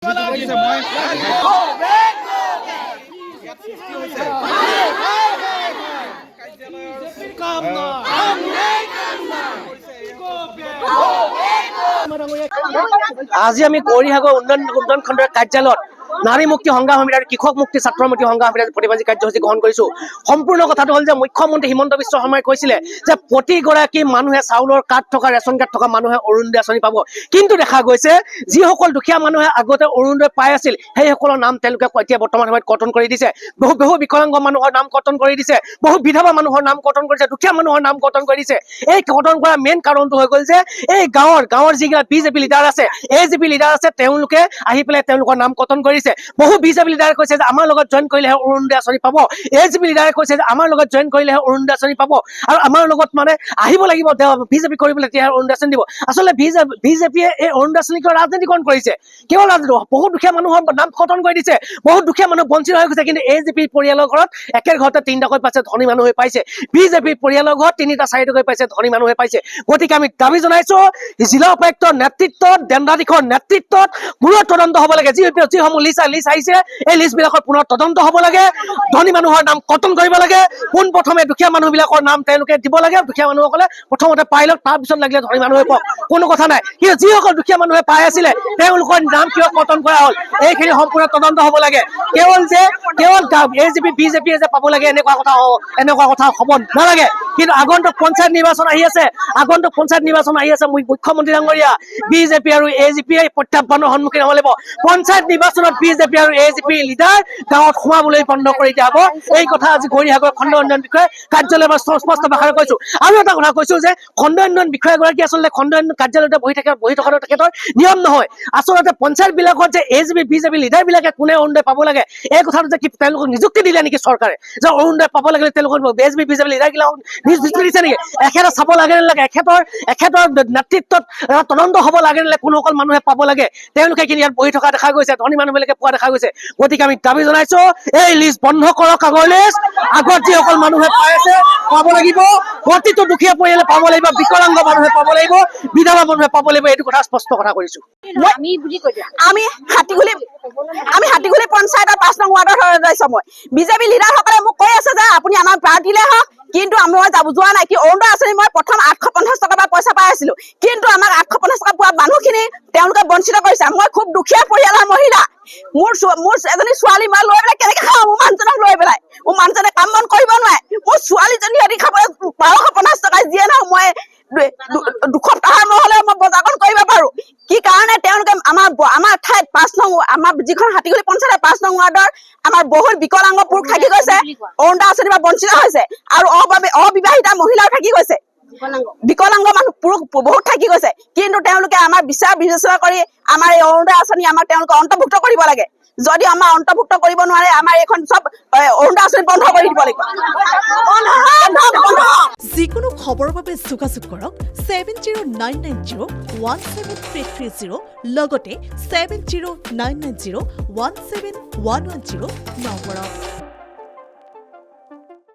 আজি আমি গৌৰীসাগৰ উন্নয়ন খণ্ডৰ কাৰ্যালয়ত নাৰী মুক্তি সংগ্ৰাম সমিতি আৰু কৃষক মুক্তি ছাত্ৰ মুক্তি সংগ্ৰাম সমিতিৰ প্ৰতিবাদী কাৰ্যসূচী গ্ৰহণ কৰিছো। সম্পূৰ্ণ কথাটো হ'ল যে মুখ্যমন্ত্ৰী হিমন্ত বিশ্ব শৰ্মাই কৈছিলে যে প্ৰতিগৰাকী মানুহে চাউলৰ কাৰ্ড থকা ৰেচন কাৰ্ড থকা মানুহে অৰুণোদয় আঁচনি পাব, কিন্তু দেখা গৈছে যিসকল দুখীয়া মানুহে আগতে অৰুণোদয় পাই আছিল সেইসকলৰ নাম তেওঁলোকে এতিয়া বৰ্তমান সময়ত কৰ্তন কৰি দিছে। বহু বিকলাংগ মানুহৰ নাম কৰ্তন কৰি দিছে, বহু বিধৱা মানুহৰ নাম কৰ্তন কৰিছে, দুখীয়া মানুহৰ নাম কৰ্তন কৰি দিছে। এই কৰ্তন কৰাৰ মেইন কাৰণটো হৈ গ'ল যে এই গাঁৱৰ যিবিলাক বিজেপি লিডাৰ আছে, এজিপি লিডাৰ আছে, তেওঁলোকে আহি পেলাই তেওঁলোকৰ নাম কৰ্তন কৰিছে। বহু বিজেপি লিডাৰে কৈছে যে আমাৰ লগত জইন কৰিলেহে অৰুণোদয় আঁচনি পাব, এজিপি লিডাৰে কৈছে যে আমাৰ লগত জইন কৰিলেহে অৰুণোদয় আঁচনি পাব আৰু আমাৰ লগত মানে আহিব লাগিব বিজেপি কৰিবলৈ তেতিয়াহে অৰুণোদয় আঁচনি দিব। আচলতে বিজেপিয়ে এই অৰুণোদয় আঁচনি কিয় ৰাজনীতিকৰণ কৰিছে, কেৱল বহুত দুখীয়া মানুহৰ নাম কৰ্তন কৰি দিছে, বহুত দুখীয়া মানুহ বঞ্চিত হৈ গৈছে। কিন্তু এজিপি পৰিয়ালৰ ঘৰত একে ঘৰতে 3টাকৈ পাইছে, ধনী মানুহে পাইছে। বিজেপি পৰিয়ালৰ ঘৰত 3টা 4টাকৈ পাইছে, ধনী মানুহে পাইছে। গতিকে আমি দাবী জনাইছো জিলা উপায়ুক্তৰ নেতৃত্বত, দণ্ডাধীশৰ নেতৃত্বত পুনৰ তদন্ত হ'ব লাগে। যিসমূহ লিষ্ট আহিছে এই লিষ্টবিলাকৰ পুনৰ তদন্ত হ'ব লাগে। ধনী মানুহৰ নাম কৰ্তন কৰিব লাগে। পোনপ্ৰথমে দুখীয়া মানুহবিলাকৰ নাম তেওঁলোকে দিব লাগে। দুখীয়া মানুহসকলে প্ৰথমতে পাই লওক, তাৰপিছত লাগিলে ধনী মানুহে পাওক, কোনো কথা নাই। কিন্তু যিসকল দুখীয়া মানুহে পাই আছিলে তেওঁলোকৰ নাম কিয় কৰ্তন কৰা হ'ল, এইখিনি সম্পূৰ্ণ তদন্ত হ'ব লাগে। কেৱল এজিপি বিজেপিয়ে যে পাব লাগে এনেকুৱা কথা হ'ব নালাগে। কিন্তু আগন্তুক পঞ্চায়ত নিৰ্বাচন আহি আছে, মুখ্যমন্ত্ৰী ডাঙৰীয়া বিজেপি আৰু এজিপিয়ে প্ৰত্যাহ্বানৰ সন্মুখীন হ'ব লাগিব। পঞ্চায়ত নিৰ্বাচনত বিজেপি আৰু এজিপি লিডাৰ গাঁৱত সোমাবলৈ বন্ধ কৰি দিয়া হ'ব। এই কথা আজি গৌৰীসাগৰ খণ্ড উন্নয়ন বিষয়ে কাৰ্যালয়ৰ স্পষ্ট ভাষাৰে কৈছো। আৰু এটা কথা কৈছো যে খণ্ড উন্নয়ন বিষয়াগৰাকী আচলতে খণ্ড উন্নয়ন কাৰ্যালয়তে বহি থকাটো তেখেতৰ নিয়ম নহয়। আচলতে পঞ্চায়ত বিলাকত যে এজিপি বিজেপি লিডাৰ বিলাকে কোনে অৰুণোদয় পাব লাগে এই কথাটো যে তেওঁলোকক নিযুক্তি দিলে নেকি চৰকাৰে, যে অৰুণোদয় পাব লাগিলে তেওঁলোকৰ এজিপি বিজেপি লিডাৰ বিলাকক নিযুক্তি দিছে নেকি? এখেতে চাব লাগে নালাগে, এখেতৰ নেতৃত্বত তদন্ত হ'ব লাগে নালাগে, কোনসকল মানুহে পাব লাগে তেওঁলোকে কিন্তু ইয়াত বহি থকা দেখা গৈছে, ধনী মানুহবিলাকে পোৱা দেখা গৈছে। গতিকে আমি দাবী জনাইছো এই লিষ্ট বন্ধ কৰক। আগৰ লিষ্ট আগত যিসকল মানুহে পাই আছে পাব লাগিব, প্ৰতিটো দুখীয়া পৰিয়ালে পাব লাগিব, বিকলাংগ মানুহে পাব লাগিব, বিধৱা মানুহে পাব লাগিব। এইটো কথা স্পষ্ট কথা কৰিছো। আমি হাতীগুলি পঞ্চায়তৰ 5 নং ৱাৰ্ডৰ মই বিজেপি লিডাৰসকলে মোক কৈ আছে যে আপুনি আমাৰ পাৰ্টিলে হওক, কিন্তু মই যোৱা নাই। কি অৰুণোদয় আঁচনি মই প্ৰথম 850 টকা পইচা পাই আছিলো, কিন্তু আমাক 850 টকা পোৱা মানুহখিনি তেওঁলোকে বঞ্চিত কৰিছে। মই খুব দুখীয়া পৰিয়ালৰ মহিলা, মোৰ এজনী ছোৱালী মই লৈ পেলাই কেনেকে খাওঁ? মোৰ মানুহজনক লৈ পেলাই, মোৰ মানুহজনে কাম বন কৰিব নোৱাৰে। মোৰ ছোৱালীজনী সিহঁতি খাবলৈ 1250 টকা যিয়ে নহওক মই 2 সপ্তাহৰ নহ'লে মই বজাৰখন কৰিব পাৰো। কি কাৰণে তেওঁলোকে আমাৰ ঠাইত 5 নং আমাৰ যিখন হাতীগুলি পঞ্চায়তৰ 5 নং ৱাৰ্ডৰ আমাৰ বহুত বিকলাংগ পুৰুষ থাকি গৈছে, অৰুণোদয় আঁচনিৰ পৰা বঞ্চিত হৈছে, আৰু অবিবাহিতা মহিলাও থাকি গৈছে, বিকলাংগ মানুহ পুৰুষ বহুত থাকি গৈছে। কিন্তু তেওঁলোকে আমাৰ বিচাৰ বিবেচনা কৰি আমাৰ এই অৰুণোদয় আঁচনি আমাক তেওঁলোকে অন্তৰ্ভুক্ত কৰিব লাগে। যদি আমাৰ অন্তৰ্ভুক্ত কৰিব নোৱাৰে আমাৰ এইখন চব অৰুণোদয় আঁচনি বন্ধ কৰি দিব লাগিব। যিকোনো খবৰৰ বাবে যোগাযোগ কৰক 7099017330 লগতে 7099017110 নম্বৰত।